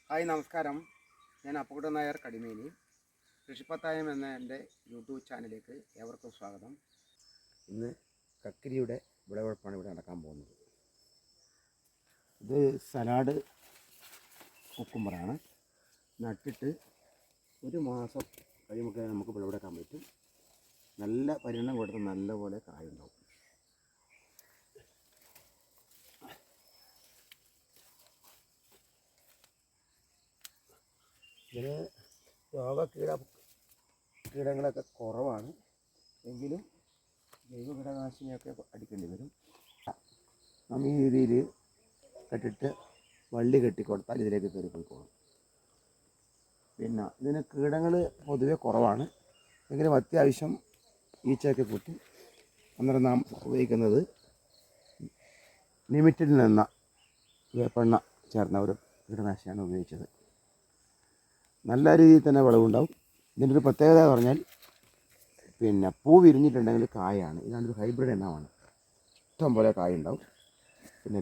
Hi നമസ്കാരം. ഞാൻ അപ്പുകുട്ടൻ നായർ കടിമേനി. കൃഷിപ്പത്തായം എന്ന എൻ്റെ യൂട്യൂബ് ചാനലിലേക്ക് ഏവർക്കും സ്വാഗതം. ഇന്ന് കക്കിരിയുടെ വിളവെടുപ്പാണ് ഇവിടെ നടക്കാൻ പോകുന്നത്. ഇത് സലാഡ് കുക്കുമ്പറാണ്. നട്ടിട്ട് ഒരു മാസം കഴിയുമ്പോൾ നമുക്ക് വിളവെടുക്കാൻ പറ്റും. നല്ല പരിണാമം കൊടുത്ത് നല്ലപോലെ കായുണ്ടാവും. ഇതിന് കീടങ്ങളൊക്കെ കുറവാണ്, എങ്കിലും ജൈവ കീടനാശിനിയൊക്കെ അടിക്കേണ്ടി വരും. നമ്മൾ ഈ രീതിയിൽ കെട്ടിട്ട് വള്ളി കെട്ടിക്കൊടുത്താൽ ഇതിലേക്ക് കയറി പോയിക്കോളും. പിന്നെ ഇതിന് കീടങ്ങൾ പൊതുവെ കുറവാണ്, എങ്കിലും അത്യാവശ്യം ഈച്ചയൊക്കെ കൂട്ടി. അന്നേരം നാം ഉപയോഗിക്കുന്നത് ലിമിറ്റിൽ നിന്ന വേപ്പെണ്ണ ചേർന്ന ഒരു കീടനാശിനിയാണ് ഉപയോഗിച്ചത്. നല്ല രീതിയിൽ തന്നെ വിളവുണ്ടാവും. ഇതിൻ്റെ ഒരു പ്രത്യേകത എന്ന് പറഞ്ഞാൽ പിന്നെ പൂ വിരിഞ്ഞിട്ടുണ്ടെങ്കിൽ കായാണ്. ഇതാണ്ടൊരു ഹൈബ്രിഡ് ഇനമാണ്. ഇഷ്ടം പോലെ കായുണ്ടാവും. പിന്നെ